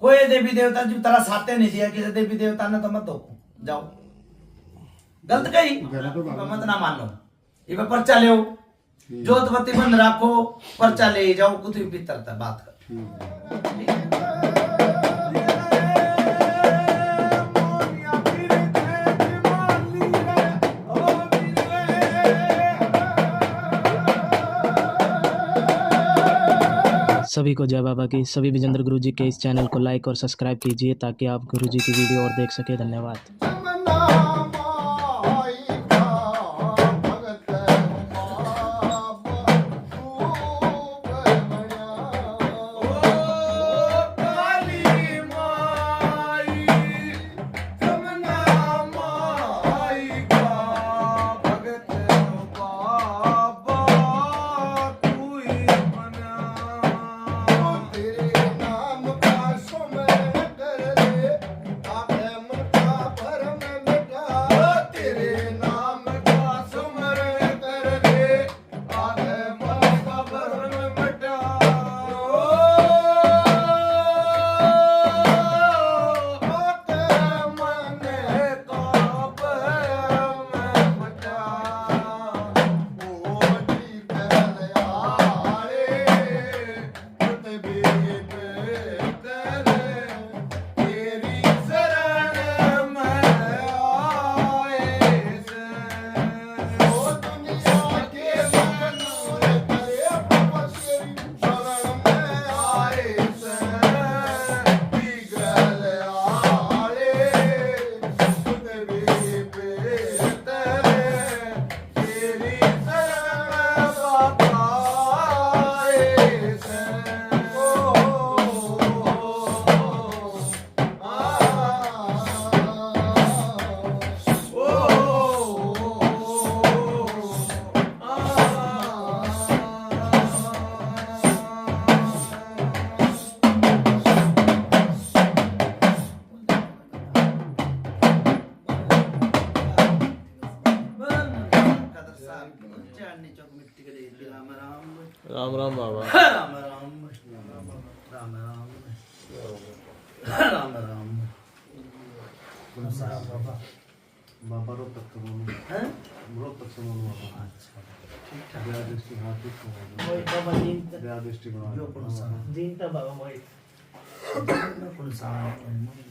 कोई देवी देवता जो तेरा साथे नहीं दिया किसी देवी देवता ने तो मत दो जाओ गलत कही मत ना मानो ये पर्चा ले जोतवती बंद रखो पर्चा ले जाओ कुछ भी भीतर बात कर सभी को जय बाबा की। सभी विजेंद्र गुरु जी के इस चैनल को लाइक और सब्सक्राइब कीजिए ताकि आप गुरु जी की वीडियो और देख सके। धन्यवाद। राम राम बाबा। राम राम राम राम राम राम कौन सा बाबा बाबा रो तक हैं रो तक समझ बाबा अच्छा ठीक ठाक ब्याह दृष्टि हाँ ठीक है वही बाबा दिन ब्याह दृष्टि बना जो कौन सा दिन तो बाबा वही कौन सा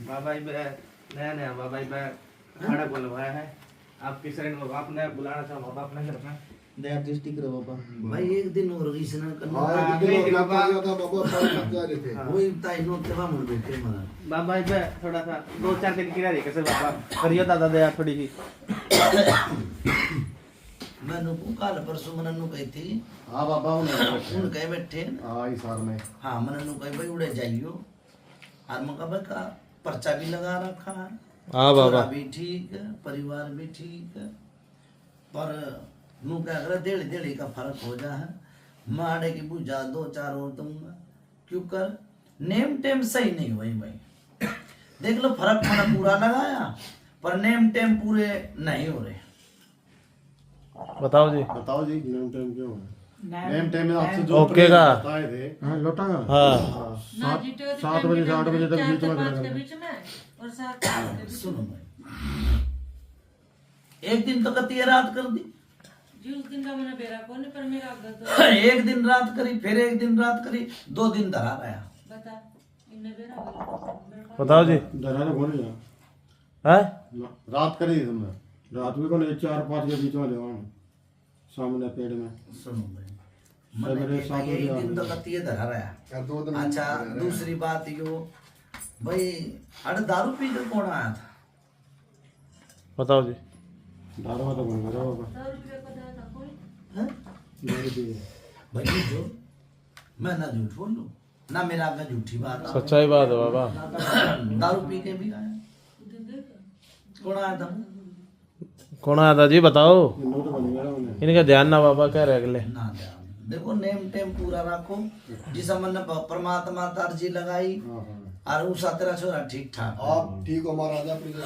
बाबा नया नया बाबा खाना बोलवाया है आपके शरण आपने बुलाना था बाबा अपने घर में ब्याह दृष्टि करो बाबा भाई एक दिन और किसने हाँ एक दिन और लगा था बाबा पर लग रहे थे वही ताई नो तेवा मुड़ बैठे मरा बाबा थोड़ा सा 2-4 दिन किरा कैसे बाबा करियो दादा दया थोड़ी सी मैंने को काल परसों मननु कही थी हाँ बाबा उन कहे बैठे हाँ इस साल में हाँ मननु कहे भाई उड़े जाइयो और मका भाई का पर्चा भी लगा रखा है हाँ बाबा छोरा भी ठीक है परिवार भी ठीक है पर नू क्या करे डेढ़ डेढ़ का फर्क हो जा है माड़े की बुझा 2-4 और दूंगा क्यों कर नेम टेम सही नहीं हुई भाई देख लो फर्क मैंने पूरा लगाया पर नेम टेम पूरे नहीं हो रहे बताओ जी। बताओ जी नेम टाइम क्यों है नेम टाइम में आपसे जो ओके का बताए थे हाँ लौटा हाँ 7 बजे से 8 बजे तक बीच में बीच में और 7 सुनो भाई एक दिन तो कती है रात कर दी जी उस दिन का मैंने बेरा कौन पर मेरा तो एक दिन रात करी फिर एक दिन रात करी 2 दिन धरा रहा बता इन्ने बेरा बताओ जी। डरा तो बोले है रात करी थी तुमने रात में कौन 4-5 के बीच में ले सामने पेड़ में सुनो भाई मेरे मैंने साथ एक दिन तो कती है धरा रहा अच्छा दूसरी बात यो भाई अरे दारू पी कर कौन आया था बताओ जी। दारू में तो बोल रहा बाबा 100 रुपये का दादा कोई हैं? मेरे भी भाई जो मैं ना झूठ बोलूं ना मेरा आगे झूठी बात सच्चाई बात है बाबा। दारू पी के भी आया उधर देख कौन आया था कौन आया था जी बताओ। नोट बन गया उन्हें इनका ध्यान ना बाबा कह रहे अगले ना ध्यान देखो नेम टेम पूरा रखो जिस मन परमात्मा तरजी लगाई हाँ हाँ और उस तेरा छोरा ठीक ठाक आप ठीक हो महाराजा प्लीज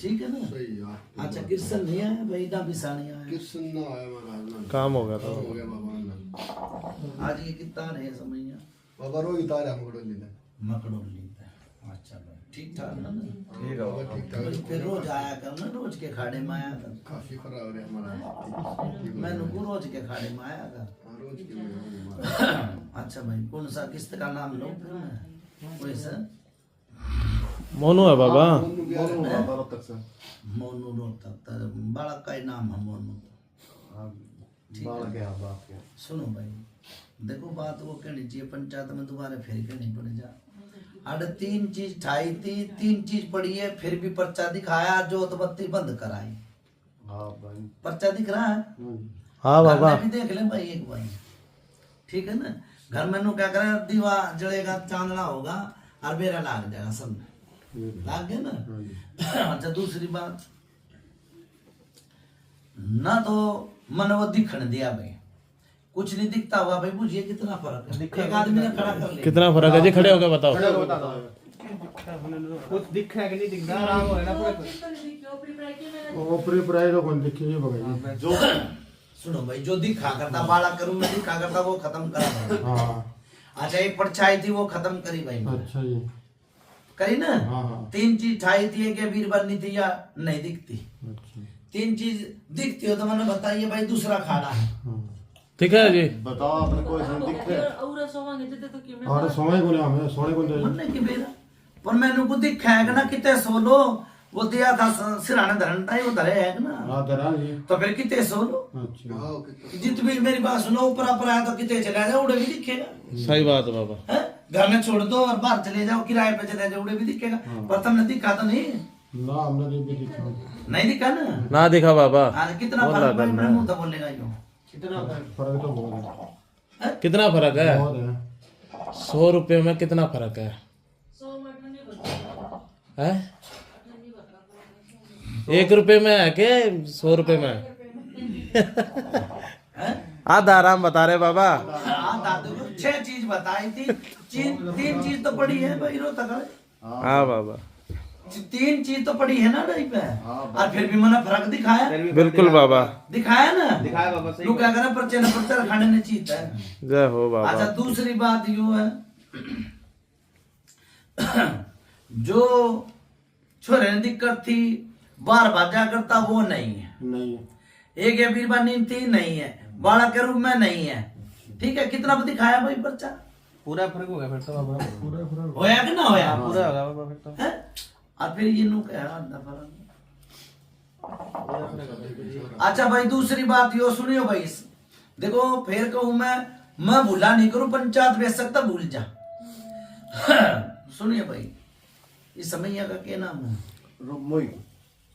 ठीक है ना सही यार अच्छा कृष्ण नहीं आया भाई ना बिसानी आया किसन ना आया महाराज काम हो गया था। हो गया बाबा ना आज ये कितना है समझिए बाबा रो इतार हम को ली मकड़ो लीता अच्छा भाई ठीक ठाक ना? भाई फिर रोज आया कर ना, रोज के खाड़े में आया कर। काफी खराब हो रहा है हमारा। मैंने को रोज के खाड़े में आया कर। रोज की अच्छा भाई कौन सा किस्त का नाम लो फिर मैं वैसा मोनू है बाबा। तक से मोनू रोहतक तर बालक का ही नाम है मोनू। बाल गया बाप के। सुनो भाई देखो बात वो कहनी चाहिए पंचायत में दोबारा फिर कहनी पड़ जा। अरे 3 चीज ठाई थी, 3 चीज पड़ी है, फिर भी पर्चा दिखाया, जोत बत्ती बंद कराई। हाँ भाई। पर्चा दिख रहा है? हाँ घर बाबा। में भी देख ले भाई एक बार, ठीक है ना? घर में नु क्या करे, दीवा जलेगा, चांदना होगा और बेरा लाग जाएगा, सब लाग गया ना। अच्छा दूसरी बात ना तो मन वो दिखने दिया भाई, कुछ नहीं दिखता हुआ भाई, बुझिए कितना फर्क है। एक आदमी ने खड़ा कर लिया, कितना फर्क है जी? खड़े होके बताओ। कुछ दिख रहा है कि नहीं दिख रहा? आराम है ना पूरा। ओपरी प्राइस तो कौन दिखे ये बगाई जो। सुनो भाई जो दिखा करता बाला करूं मैं, दिखा करता वो खत्म करा भाई। हाँ अच्छा एक परछाई थी वो खत्म करी भाई मैंने। अच्छा जी। करी ना? हाँ हाँ 3 चीज ठाई थी कि बीरबल थी या नहीं दिखती। अच्छा 3 चीज दिखती हो तो मैंने बताइए भाई, दूसरा खाड़ा है। हाँ। ठीक है जी। बताओ अपने कोई सन दिखे और सोवांगे तो क्यों मैं और समय को नहीं हमें सोने को नहीं। हमने की बेरा पर मैंने को दिखाएगा ना कितने सोलो वो दिया था सिराने धरन था वो धरे है ना, हाँ दरा जी। तो फिर कितने सोलो अच्छा जित भी मेरी बात सुनो ऊपर ऊपर आया तो कितने चला जाओ उड़े भी दिखेगा सही बात है बाबा। है? घर में छोड़ दो और बाहर चले जाओ किराए पे चले जाओ उड़े भी दिखेगा। पर तुमने दिखा तो नहीं, ना हमने भी दिखा। नहीं दिखा ना? ना दिखा बाबा। आज कितना फर्क भाई, मेरे मुंह तो बोलेगा यूं कितना फर्क तो बहुत है। कितना फर्क है? बहुत है। 100 रुपये में कितना फर्क है? 100 मटन नहीं बचता है? 1 रुपये में है के 100 रुपये में? है? आधा आराम बता रहे बाबा। हाँ दादू को 6 चीज बताई थी, 3 चीज तो पड़ी है भाई रो तक। हाँ बाबा 3 चीज तो पड़ी है ना रही पे, और फिर भी मैंने फर्क दिखाया। बिल्कुल बाबा। दिखाया ना? दिखाया बाबा सही। तू क्या करे पर्चे न पर्चे खाने ने चीता है। जय हो बाबा। अच्छा दूसरी बात यूं है जो छोरे ने दिक्कत थी बार बाजा करता वो नहीं है। नहीं एक ये बीरबा नींद थी नहीं है, बाड़ा के रूप में नहीं है, ठीक है? कितना दिखाया भाई पर्चा? पूरा फर्क हो गया फिर तो बाबा। पूरा फर्क। होया कि ना होया? पूरा हो गया बाबा फिर तो। है? और फिर ये नु कह अच्छा भाई दूसरी बात यो सुनियो भाई, देखो फिर कहूं मैं भूला नहीं करूं, पंचायत बेच सकता भूल जा। सुनिए भाई इस समैया का क्या नाम है? मोई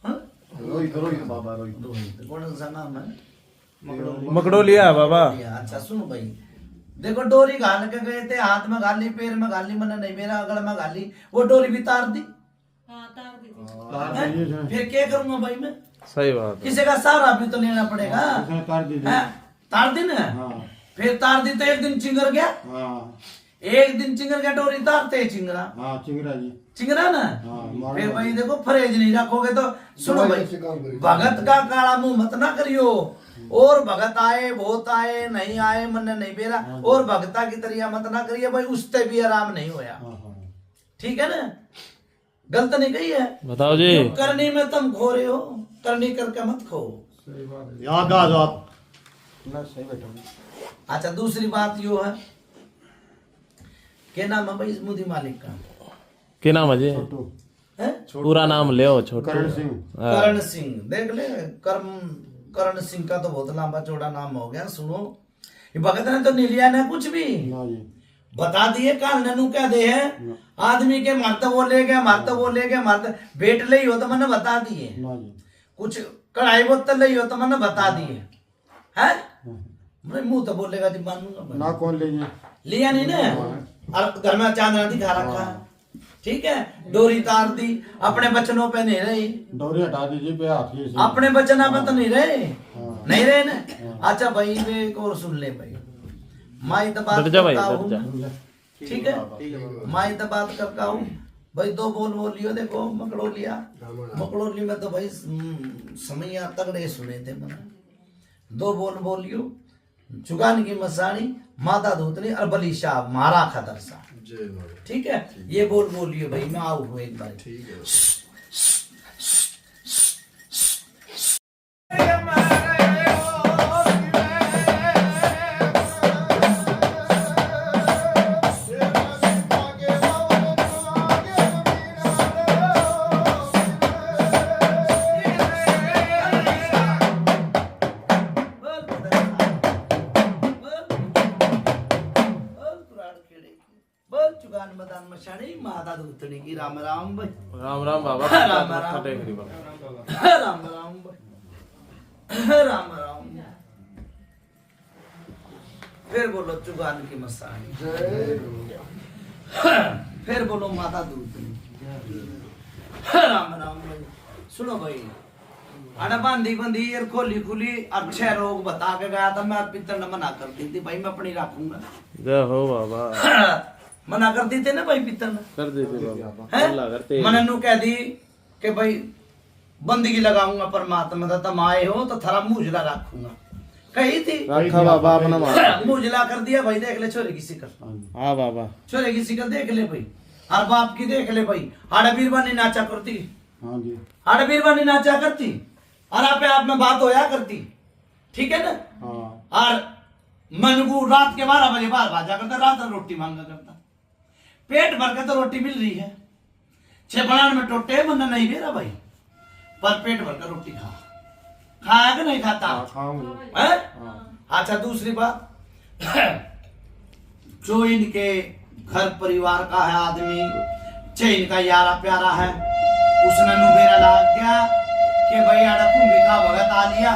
हाँ? रोहित रोहित बाबा रोहित। रोहित कौन सा नाम है? मकड़ोलिया है बाबा। अच्छा सुनो भाई देखो डोरी घाल के गए थे, हाथ में गाली पैर में गाली, मैंने नहीं मेरा अगल में गाली, वो डोरी भी तार दी। हाँ तार दी थी। तार हैं? दीजिए सर। फिर क्या करूंगा भाई मैं? सही बात है। किसी का सहारा भी तो लेना पड़ेगा। उसने तार दीजिए। हैं? तार दी ना? हाँ फिर तार दी तो एक दिन चिंगर गया, हाँ एक दिन चिंगर गया डोरी तारते चिंगरा हाँ चिंगरा जी। चिंगरा ना। हाँ फिर भाई देखो परहेज नहीं रखोगे तो सुनो भाई, भगत का काला मुंह मत ना करियो। और भगत आए बहुत आए नहीं आए मन नहीं बेरा, और भगता की तरह मत ना करिए भाई, उससे भी आराम नहीं होया। हाँ हाँ ठीक है ना? गलत नहीं कही है? बताओ जी। करनी में तुम खो रहे हो, करनी करके मत खो। सही बात है। याद आ जाओ आप ना सही बैठो। अच्छा दूसरी बात यो है, क्या नाम है भाई इस मुदी मालिक का? क्या नाम है जी? छोटू है? पूरा नाम ले छोटू। करण सिंह। करण सिंह। देख ले करण सिंह का तो बहुत लंबा चौड़ा नाम हो गया। सुनो ये भगत ने तो नहीं लिया ना कुछ भी, ना जी। बता दिए काल ननू क्या दे है आदमी के, मारते वो ले गया, मारते वो ले गया, मारते बेट ले हो तो मैंने बता दिए, ना जी। कुछ कढ़ाई बोतल ले हो तो मैंने बता दिए है। मैं मुंह तो बोलेगा जी मानूंगा ना कौन लीजिए। लिया नहीं ना, और घर में चांदना दिखा रखा है, ठीक है? डोरी तार दी, अपने बचनों पे नहीं रही, डोरी हटा दीजिए पे हाथ की। अपने बचना पे तो नहीं रहे, हाँ। नहीं रहे ना। अच्छा भाई वे एक और सुन ले भाई, माई तो बात डर जा भाई, करता डर हूँ, जा। ठीक है? माई तो बात करता हूँ भाई, 2 बोल लियो। देखो मकड़ोली में तो भाई समैया तगड़े सुने थे मैंने, 2 बोल लियो। चुगान की मसानी, माता धूतनी और बली शाह मारा खतर सा। ठीक है, ये बोलिए भाई, मैं आउट हूँ एक बार। ठीक है। मदान मशानी माता धूतनी की राम राम भाई। राम राम बाबा। राम मत्था राम टेक रही बाबा। राम राम भाई। राम राम। फिर बोलो चुगान की मसानी, फिर बोलो माता धूतनी। राम राम भाई। सुनो भाई, अड़ा बांधी बंधी और खोली खुली अच्छे रोग बता के गया था, मैं पितर ने मना कर दी थी भाई, मैं अपनी रखूंगा। जय हो बाबा। मना कर दी थे ना भाई पितर ने, कर देते बाबा। हैं? अल्लाह करते। मैंने नू कह दी कि भाई बंदगी लगाऊंगा परमात्मा दा, तुम आए हो तो थारा मुझला रखूंगा, कही थी। रखा बाबा अपना मार। मुझला कर दिया भाई, देख ले छोरे की सिकल। हाँ बाबा। छोरे की सिकल देख ले भाई, और बाप की देख ले भाई। आड़ा बीरबानी नाचा करती, हाँ जी, आड़ा बीरबानी नाचा करती, और आप में बात होया करती। ठीक है ना। हाँ। और मनगू रात के 12 बजे बाहर भाजा करता, रात में रोटी मांगा करता। पेट भर के तो रोटी मिल रही है, 6 बनान में टोटे बंदा नहीं दे रहा भाई, पर पेट भर कर रोटी खाया कि नहीं खाता? खाऊंगा। हैं? अच्छा दूसरी बात, जो इनके घर परिवार का है आदमी, चाहे इनका यारा प्यारा है, उसने नुबेरा लाग गया कि भाई आड़ा कुंभिका भगत आ लिया,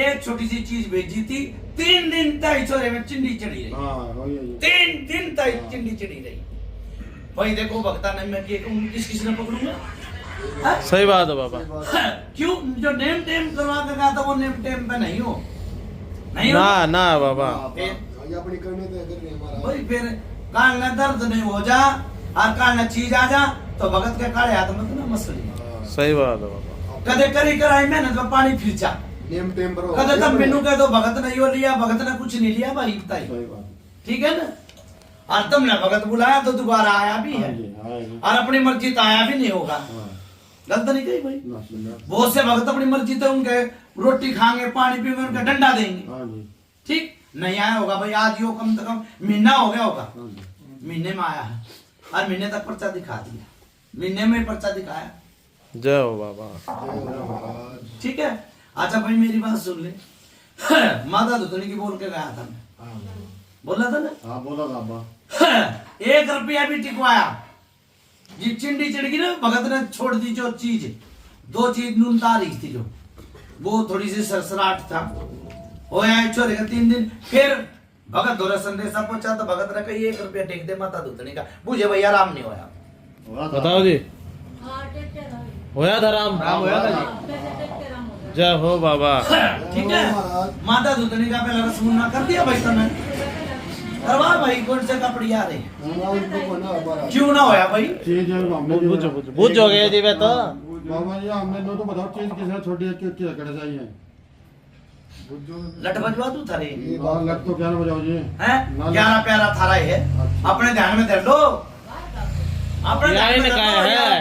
एक छोटी सी चीज भेजी थी, 3 दिन तक छोरे में चिंडी चढ़ी रही। हाँ, वही है। 3 दिन तक चिंडी चढ़ी रही भाई। देखो भगता नहीं, मैं किस किस ने पकड़ूंगा? हाँ? सही बात है बाबा। क्यों? जो नेम टेम करवा के गया था वो नेम टेम पे नहीं हो, नहीं हो ना ना बाबा। अपनी करने तो अगर नहीं हमारा भाई। फिर कान में दर्द नहीं हो जा और कान में चीज आ जा तो भगत के काले हाथ में तो ना मसली। सही बात है बाबा। कदे करी कराई मेहनत में पानी फिर जा, नेम टेम पर कदे तब मेनू कह दो भगत नहीं हो लिया, भगत ने कुछ नहीं लिया भाई बताइए। सही बात। ठीक है ना। और तुमने भगत बुलाया तो दोबारा आया भी है, हाँ जी, आएगा। और अपनी मर्जी तो आया भी नहीं होगा। हाँ। गलत नहीं कही भाई। ना सुनना। बहुत से भगत अपनी मर्जी तो उनके रोटी खाएंगे, पानी पीएंगे, उनका डंडा देंगे। हाँ जी, ठीक नहीं आया होगा भाई, आज यो कम से कम महीना हो गया होगा, हाँ जी। महीने में आया है, और महीने तक पर्चा दिखा दिया, महीने में पर्चा दिखाया। जय हो बाबा। ठीक है। अच्छा भाई मेरी बात सुन ले। माता धुतनी की बोल के गया था मैं, बोला था ना। हाँ, बोला था अब्बा। 1 रुपया भी टिकवाया, जी चिंडी चढ़ गई ना, भगत ने छोड़ दी जो चीज, 2 चीज नून तारीख थी, जो वो थोड़ी सी सरसराट था, हो छोरे का 3 दिन। फिर भगत दोरा संदेशा पहुंचा तो भगत ने कही 1 रुपया टेक दे माता धुतनी का, बुझे भैया राम नहीं होया। बताओ जी। हाँ टेक के राम होया था राम। होया था जी। टेक के राम हो गया। जय हो बाबा। ठीक है। माता धुतनी का पहला रसमुन्ना कर दिया भाई तुमने, करवा भाई। कौन से कपड़े आ रहे क्यों ना होया भाई? चीज हमने बुझो बुझो गए जी वे तो। बाबा जी हमने तो बताओ चीज किसे छोटी है, क्या कर चाहिए? लट बजवा तू थारे लग तो क्या ना बजाओ जी। हैं? प्यारा प्यारा थारा है, अपने ध्यान में धर लो, अपने ध्यान में धर लो।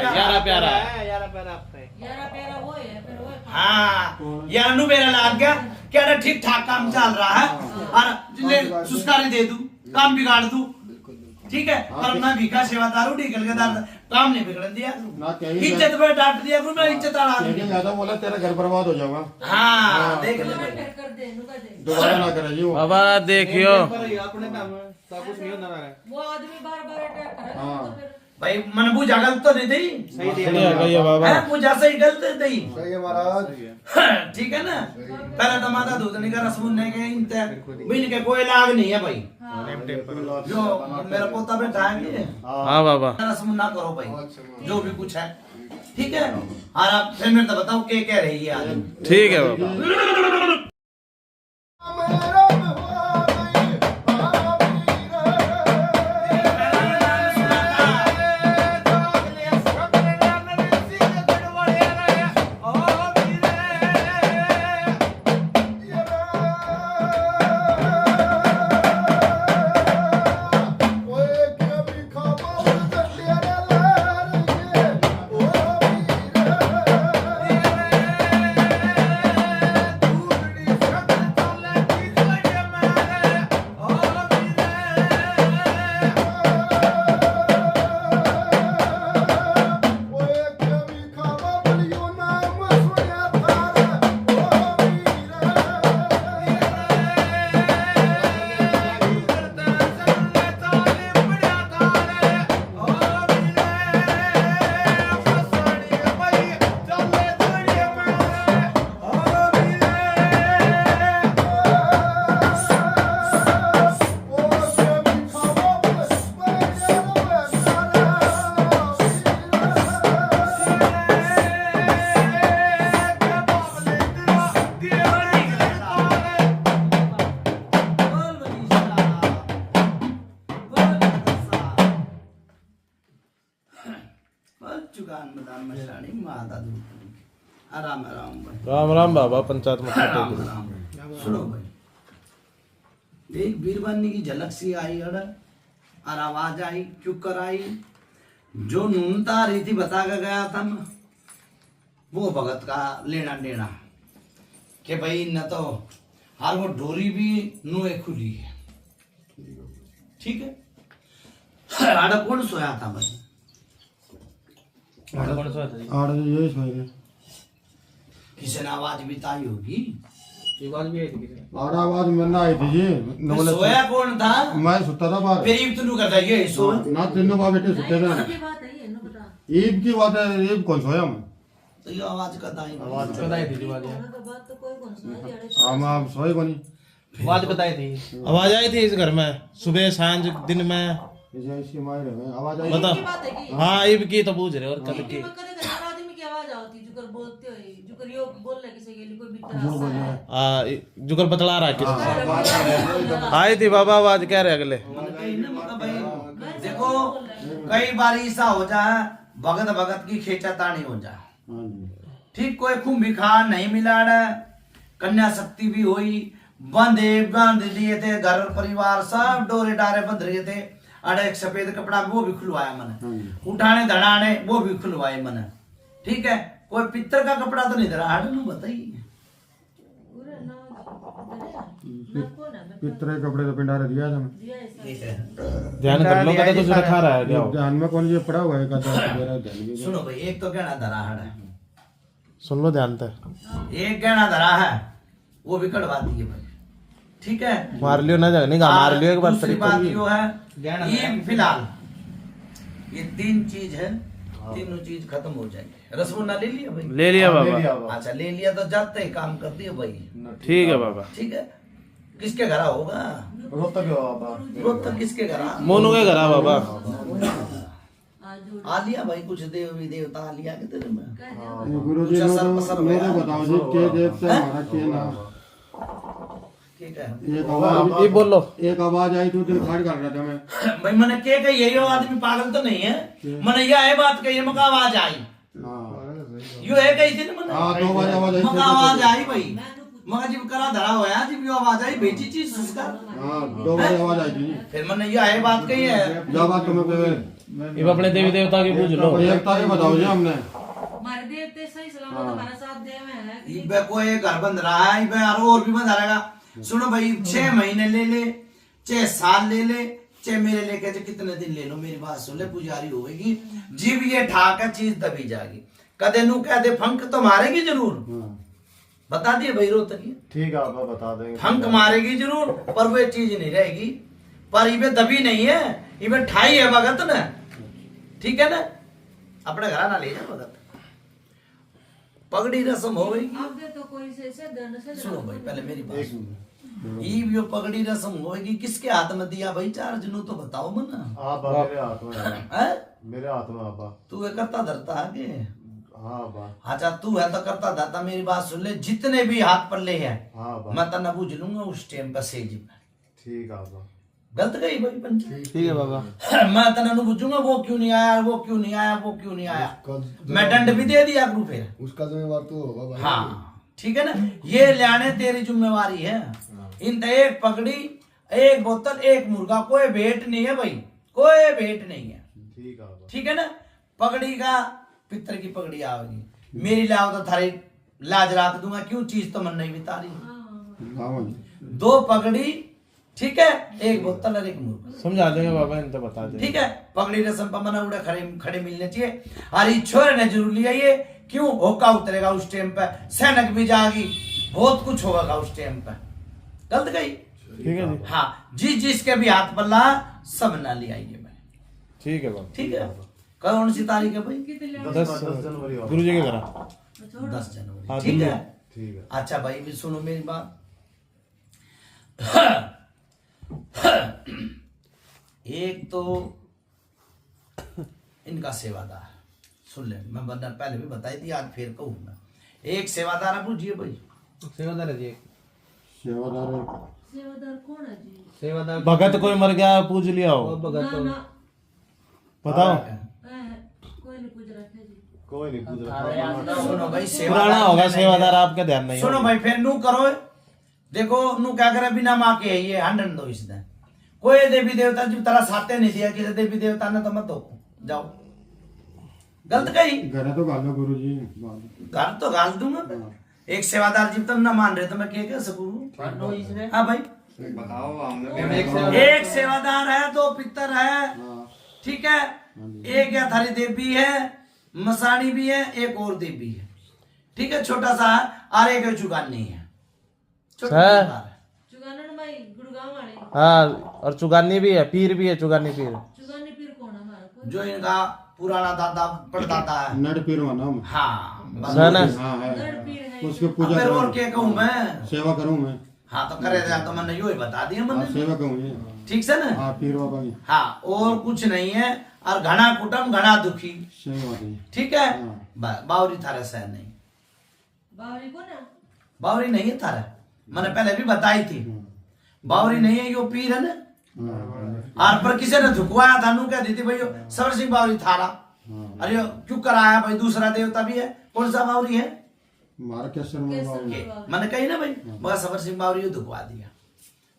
यारा प्यारा। यारा प्यारा आपका है। यारा प्यारा वो है, फिर वो है। हाँ यार नु मेरा लाग गया, क्या ठीक ठाक काम चल रहा है, और ले सुस्कारी दे दूं, काम बिगाड़ दूं। ठीक है, पर मैं भीखा सेवादार हूँ, ढीकल के दार काम नहीं बिगड़न दिया करूं, इज्जत पे डांट दिया करूं, मैं इज्जत अड़ा दूं। ज्यादा बोला तेरा घर बर्बाद हो जाएगा। हाँ देख ले दोबारा भाई। फिर कर दे, नुका दे। दोबारा ना करे जी वो। बाबा देखियो। अपने काम में सब कुछ नहीं होना है। वो आदमी बार-बार अटैक करे ना, हाँ। तो फिर भाई मन बुझा गलत तो नहीं थी, सही कहिए बाबा। है बुझा सही गलत नहीं। सही है महाराज। ठीक है ना। पहले तो माता धूतनी का रसमुन्ने के इंते बिन के कोई लाग नहीं है भाई। जो मेरा पोता बैठा है ये, हाँ बाबा। रसमुन्ना करो भाई, जो भी कुछ है। ठीक है। और आप फिर मेरे तो बताओ क्या कह रही है आदमी। ठीक है बाबा। चुकान बदान मशानी माता दूध आराम आराम भाई राम राम बाबा पंचायत में राम राम सुनो भाई एक बीरबानी की झलक सी आई और आवाज आई क्यों कर आई जो नूनता रही थी बता के गया था मैं वो भगत का लेना देना कि भाई न तो हर वो डोरी भी नुए खुली है ठीक है आड़ा कौन सोया था भाई और ये सोए किसी ने आवाज बिताई होगी आवाज भी आई थी किसी ने। और आवाज में ना आई थी जी फिर सोया कौन था मैं सुता था बाहर फिर ईब तू करता ये सो ना तीनों बाप बेटे सुते थे की बात है ये ना बता ईद की बात है ईद कौन सोया मैं तो ये आवाज का दाई बताई थी आवाज कहने के बाद तो कोई कौन सा दिहाड़े हम आप सोए कोनी आवाज बताई थी आवाज आई थी इस घर में सुबह सांझ दिन में इसे इसकी मार रहे आवाज आई बता की बात है कि हाँ इब की तो पूछ रहे और कद की मैं करे हर आदमी की आवाज आती जो कर बोलते हो जो कर यो बोल रहे किसी के लिए कोई बिता जुगर बतला रहा है किस आई थी बाबा आवाज कह रहे अगले देखो कई बार ऐसा हो जाए भगत भगत की खेचा तानी हो जाए हाँ जी ठीक कोई कुंभी खान नहीं मिला कन्या शक्ति भी हुई बांध दिए थे घर परिवार सब डोरे डारे बंध रहे थे अरे एक सफेद कपड़ा वो भी खुलवाया मैंने उठाने धड़ाने वो भी खुलवाए मैंने ठीक है कोई पित्तर का कपड़ा तो नहीं धरा हाड़ में बताइए पूरा ना कौन है पितरे कपड़े तो पिंडारे दिया था मैं दिया ऐसा ठीक है ध्यान कर लो कहते तो रखा रहा है क्या ध्यान में कौन ये पड़ा हुआ है कहता है मेरा ध्यान भी सुनो भाई एक तो गहना धरा है सुन लो ध्यान से एक गहना धरा है वो भी कटवा दिए भाई ठीक है मार लियो ना जगह नहीं मार लियो एक बार दूसरी बात यो है गहना ये फिलहाल ये तीन चीज है तीनों चीज खत्म हो जाएंगे रसगुल्ला ले लिया भाई ले लिया बाबा अच्छा ले लिया तो जाते ही काम कर दिए भाई ठीक है बाबा ठीक है किसके घर होगा रोहतक किसके घर मोनू के घर आ बाबा आ लिया भाई कुछ देव देवता आ लिया के तेरे में गुरु जी मेरे बताओ जी के देव से हमारा के नाम ठीक है एक आवाज ये बोल लो एक आवाज आई तो दिल फाड़ कर रहा था मैं भाई मैंने के कही यही आदमी पागल तो नहीं है मैंने यह है बात कही मका आवाज आई हाँ यो है कही थी ना मैंने हाँ दो बार आवाज आई मका आवाज आई भाई मगर जब करा धरा होया जब यो आवाज आई बेची चीज उसका हाँ दो बार आवाज आई थी फिर मैंने यह है बात कही है जब बात तुम्हें ये अपने देवी देवता की पूछ लो एक तारीख बताओ जी हमने हमारे देवते सही सलामत हमारा साथ दे में है इबे कोई घर बंद रहा है इबे और भी बंद रहेगा सुनो भाई 6 महीने ले ले 6 साल ले ले 6 मेरे लेके जो कितने दिन ले लो मेरी बात सुन ले पुजारी होगी जीव ये ठाक है चीज दबी जाएगी कदे नू कह दे फंक तो मारेगी जरूर बता दिए भाई रोहतक ठीक है आप बता देंगे फंक मारेगी जरूर पर वो चीज नहीं रहेगी पर इबे दबी नहीं है इबे ठाई है भगत ना ठीक है ना अपने घर ना ले जा भगत पगड़ी रस्म हो गई अब दे तो कोई से दंड से सुनो भाई पहले मेरी बात सुनो ये जो पगड़ी रस्म होगी किसके हाथ में दिया भाई 4 जनू तो बताओ मना आप मेरे हाथ में है मेरे हाथ में आपा तू है करता धरता है के हाँ बा अच्छा तू है तो करता धरता मेरी बात सुन ले जितने भी हाथ पल्ले हैं हाँ बा मैं तना बूझ लूंगा उस टाइम पर सेज में ठीक है आपा गलत गई भाई पंच ठीक है बाबा मैं तना नु पूछूंगा वो क्यों नहीं आया वो क्यों नहीं आया वो क्यों नहीं आया मैं दंड भी दे दिया करूं फिर उसका जिम्मेवार तो होगा भाई हाँ ठीक है ना ये लाने तेरी जिम्मेवारी है इन एक पगड़ी एक बोतल एक मुर्गा कोई भेंट नहीं है भाई कोई भेंट नहीं है ठीक है आपा ठीक है ना पगड़ी का पितर की पगड़ी आवेगी मेरी लाओ तो थारी लाज राख दूंगा क्यों चीज तो मन नहीं बिता रही हाँ भाई 2 पगड़ी ठीक है एक बोतल और एक मुर्गा समझा देंगे बाबा इनसे बता देंगे ठीक है पगड़ी रस्म पर मना उड़े खड़े खड़े मिलने चाहिए अरे छोरे ने जरूर लिया ये क्यों होका उतरेगा उस टाइम पे सैनक भी जाएगी बहुत कुछ होगा उस टाइम पे गलत गई ठीक है जी हाँ जिसके भी हाथ पल्ला सब ना ले आइए मैं ठीक है बाबा ठीक है कौन सी तारीख है भाई 10 जनवरी गुरु जी के घर 10 जनवरी हाँ, ठीक है ठीक है अच्छा भाई भी सुनो मेरी बात एक तो इनका सेवादार सुन ले मैं बंदा पहले भी बताई थी आज फिर कहूंगा एक सेवादार है पूछिए भाई सेवादार है जी सेवादार सेवादार कौन है जी सेवादार भगत कोई मर गया पूछ लिया हो भगत ना ना बताओ कोई नहीं पूछ रखे जी। कोई नहीं पूछ रहा। सुनो भाई पुराना होगा सेवादार, आपका ध्यान नहीं सुनो होगा। भाई फिर नू करो, देखो नू क्या करे बिना माँ के है ये 100 दो इसने। कोई देवी देवता जो तरह साथे नहीं दिया किसी देवी देवता ने तो मत दो जाओ, गलत कही। घर तो गालो गुरु जी। घर तो गाल दूंगा मैं। एक सेवादार जी तुम ना मान रहे तो मैं क्या कह सकूं? हाँ भाई एक सेवादार है, 2 पितर है, ठीक है, एक या थारी देवी है, मसाणी भी है, एक और देवी है, ठीक है, छोटा सा है, और एक चुगानी है, छोटा है। परिवार है। चुगानन भाई गुड़गांव वाले। हाँ, और चुगानी भी है, पीर भी है, चुगानी पीर। चुगानी पीर कौन है हमारा को? जो इनका पुराना दादा परदाता है। नड़ पीर नाम। हाँ बस। है ना? हाँ नड़ है, पीर है। उसके अब पूजा फिर और करूं, क्या कहूँ मैं? सेवा करूं मैं। हाँ तो करे जा तो मैंने यो ही बता दिया हाँ, मैंने, सेवा करूं ये। ठीक से ना? हाँ पीर बाबा की हाँ और कुछ नहीं है, और घना कुटुम घना दुखी, सही बात है। ठीक है। हाँ। बावरी थारे से नहीं, बावरी को ना बावरी नहीं है थारा, मैंने पहले भी बताई थी, बावरी नहीं है, यो पीर है ना। हाँ, और पर किसी ने झुकवाया था, नू कह दी थी भाई यो सबर सिंह बावरी थारा, अरे यो क्यों कराया भाई, दूसरा देवता भी है, कौन सा बावरी है? मारा कैसर में बाबा। मैंने कही ना भाई, मगर सबर सिंह बावरी यो झुकवा दिया।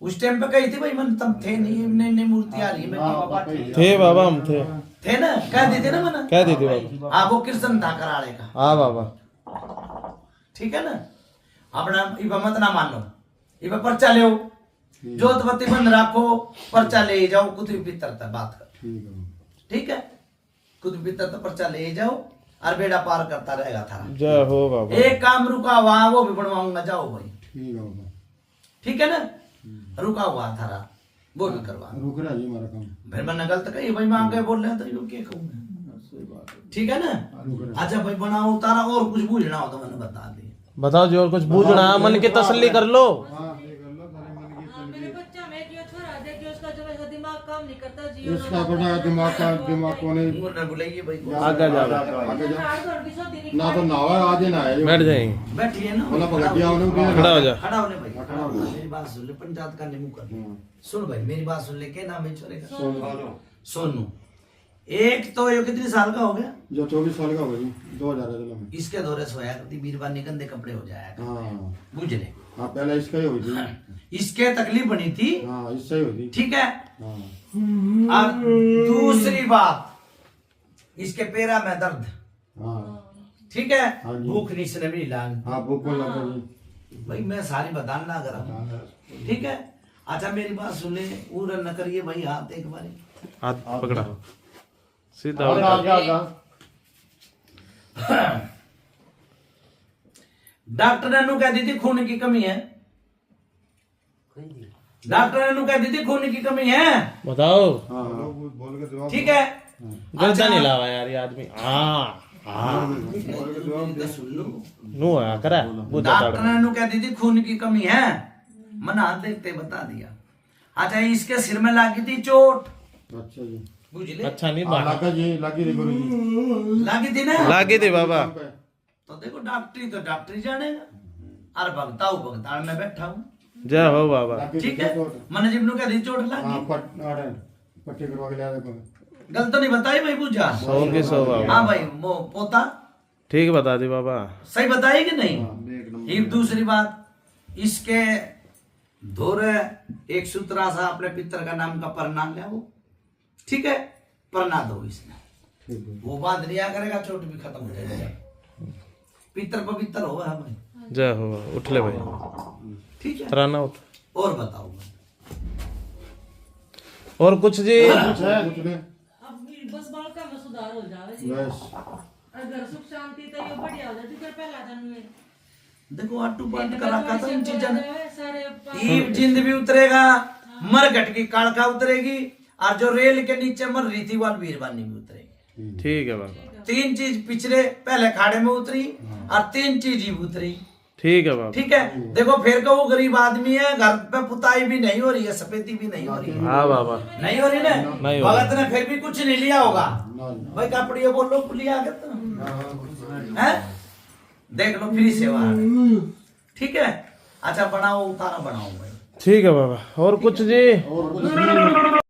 उस टाइम पे कही थी भाई, मैंने तब थे नहीं, नई मूर्ति आ रही है, मैं बाबा थे बाबा, हम थे, थे ना, कह दी थी ना मैंने। कह दी थी बाबा। हाँ वो कृष्ण था कराड़े का, हाँ बाबा। ठीक है ना। अपना इबा मत ना मानो, इबा पर्चा ले जोतबत्ती बंद रखो, पर्चा ले जाओ, कुतुब पितर तक बात कर, ठीक है। ठीक है, कुतुब पितर तक पर्चा ले जाओ, और बेड़ा पार करता रहेगा था। जय हो बाबा। एक काम रुका हुआ वो भी बनवाऊंगा, जाओ भाई, ठीक है बाबा। ठीक है ना, रुका हुआ था वो भी करवा। रुक रहा जी हमारा काम। फिर मैंने गलत कही भाई, मैं आगे बोल रहे हैं तो यो क्या कहूँ मैं, ठीक है ना। रुक रहा। अच्छा भाई बनाओ उतारा, और कुछ पूछना हो तो मैंने बता दिया। बताओ जी, और कुछ पूछना है? मन की तसल्ली कर लो। हाँ ये कर लो, सारे मन की हाँ, मेरे बच्चा में क्यों छोड़ा देखिए, उसका जो है दिमाग काम नहीं करता जी। इसका बड़ा दिमाग का दिमाग को नहीं। मुझे बुलाइए भाई, आगे जाओ, आगे जा। हाथ और भी सब दिन ना तो नावा आज ना है। बैठ जाएंगे, बैठिए ना, बोला पकड़ दिया उन्होंने। खड़ा हो जा। खड़ा होने भाई, खड़ा होने। मेरी बात सुन ले, पंचायत का निमू कर। सुन भाई मेरी बात सुन ले, क्या नाम है छोरे का? सोनू। एक तो ये कितने साल का हो गया? जो 24 साल का हो गई 2000 में। इसके दौरे सोया करती, बीरबानी गंदे कपड़े हो जाया करते। हाँ बुझ ले, हाँ पहले इसका ही हुई थी। इसके तकलीफ बनी थी, हाँ इससे ही हुई थी। ठीक है। हाँ अब दूसरी बात, इसके पैरा में दर्द, हाँ ठीक है, हाँ जी। भूख नीचे भी लाग हाँ भूख को लगा जी। भाई, मैं सारी बतान ना करा, ठीक है। अच्छा मेरी बात सुन ले, उर न करिए भाई, हाथ एक बारी, हाथ पकड़ा सीधा और उल्टा। आगे आगा। डॉक्टर ने नु कह दी थी खून की कमी है, डॉक्टर ने नु कह दी थी खून की कमी है, बताओ। हाँ बोल के जवाब। ठीक है। गर्दन नहीं लावा यार ये आदमी। हाँ हाँ, बोल के जवाब। सुन लो, नु आया करा बुद्धा डॉक्टर ने नु कह दी थी खून की कमी है, मना देखते बता दिया। अच्छा इसके सिर में लगी थी चोट, अच्छा जी। बुझ ले, अच्छा नहीं हाँ, बात लगा जी लगी थी गुरु जी। लगी थी ना, लागे थे बाबा। तो देखो डॉक्टरी तो डॉक्टरी जानेगा, अरे भगताऊ भगतान में बैठा हूँ, जय हो बाबा। लगी थी ठीक है। चोट। मैंने जब नु कह दी चोट हाँ लगी, पट्टी करवा के लिया देखो। गलत तो नहीं बताई भाई, पूछा। 100 की 100 बाबा। हाँ भाई वो पोता ठीक बता दी बाबा। सही बताई कि नहीं। एक नंबर। एक दूसरी बात, इसके धोरे एक सूत्रा सा अपने पितर का नाम का परना ले वो, ठीक है, परना दो इसने, ठीक है। वो बात लिया करेगा, चोट भी खत्म हो जाएगा, पितर पवित्र हो है भाई, जय हो बाबा। उठ ले भाई, ठीक है। तराना उठ। और बताओ भाई। और कुछ जी? कुछ है कुछ नहीं। अब बस बालका में सुधार हो जावे जी। बस अगर सुख शांति तो ये बढ़िया हो जाती, फिर पहला जन्म में देखो आटू पाट करा का तो इन चीजों सारे ईब जिंद भी उतरेगा, मरघट की कालका उतरेगी, और जो रेल के नीचे मर रही थी वो बीरबानी भी उतरेगी। ठीक है बाबा। 3 चीज पिछले पहले खाड़े में उतरी, और 3 चीज ही उतरी, ठीक है बाबा। ठीक है। देखो फिर का वो गरीब आदमी है, घर पे पुताई भी नहीं हो रही है, सफेदी भी नहीं हो रही है, हाँ बाबा। नहीं हो रही ना, नहीं हो रही। भगत ने फिर भी कुछ नहीं लिया होगा ना ना। भाई, कपड़ियों बोलो लिया के तो है, देख लो फ्री सेवा है, ठीक है। अच्छा बनाओ उतारा बनाओ भाई। ठीक है बाबा। और कुछ जी? और कुछ नहीं।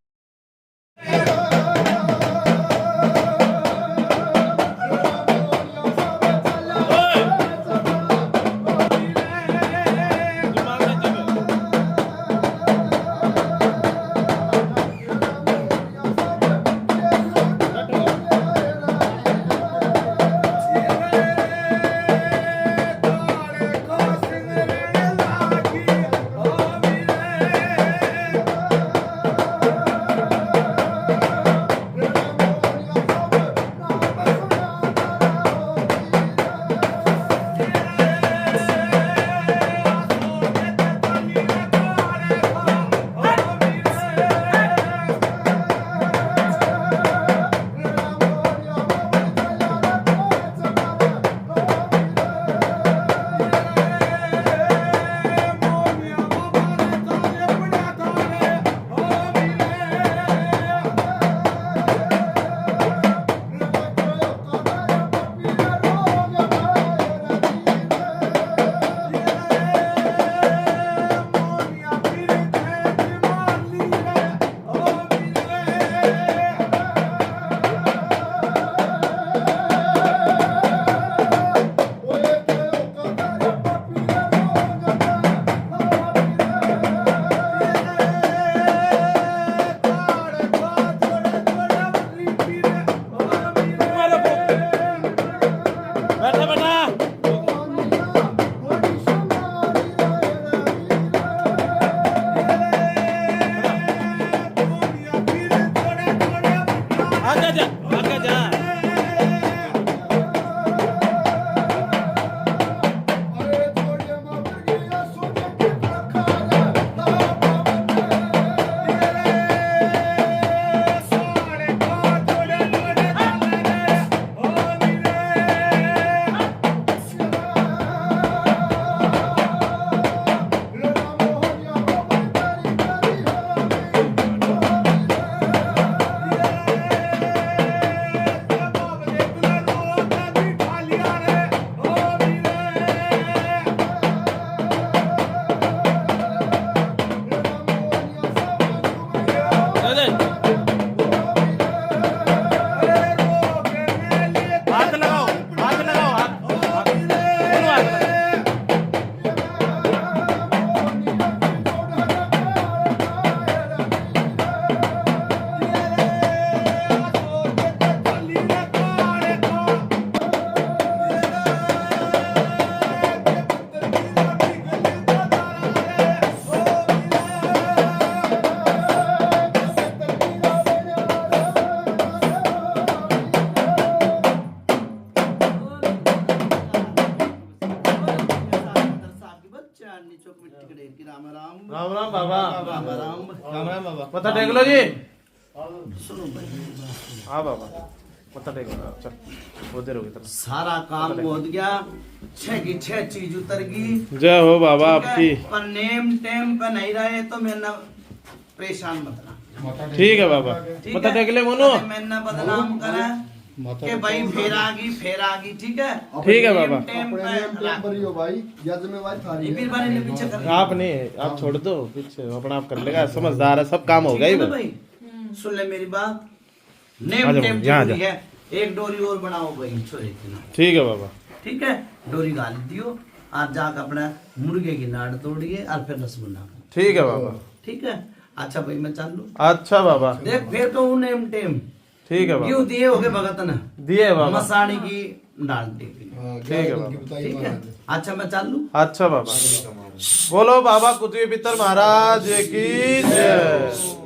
मत्था टेक लो जी। सुनो भाई, हाँ बाबा मत्था टेक लो। चल उधर होगी तरफ। सारा काम हो गया, 6 की 6 चीज उतर गई। जय हो बाबा ठीक आपकी। है? पर नेम टेम का नहीं रहे तो मैं ना परेशान मत ना। ठीक है बाबा, ठीक मत्था है? टेक ले मोनू। अरे मैं ना बदनाम करा कि भाई फेर आ गई, ठीक है? ठीक है बाबा। नेम टेम पे रख। भाई यह जिम्मेवारी थारी ये फिर बारे ने पीछे कर आप नहीं, आप छोड़ दो पीछे, अपना आप कर लेगा, समझदार है, सब काम हो गया ही ना बस। भाई, सुन ले मेरी बात। आ नेम जाओ, टेम यहाँ जरूरी है। एक डोरी और बनाओ भाई छोरे की ना। ठीक है बाबा। ठीक है, डोरी गाल दियो। आज जाकर अपना मुर्गे की नाड़ तोड़िए और फिर रसगुल्ला। ठीक है बाबा। ठीक है, अच्छा भाई मैं चल लूं। अच्छा बाबा। देख फिर कहूँ नेम टेम ठीक है बाबा। क्यों दिए होगे भगत ने दिए बाबा। मसाणी की डाल दी। ठीक है बाबा। ठीक है, अच्छा मैं चल लूं। अच्छा बाबा। बोलो बाबा कुतुब पितर महाराज की जय।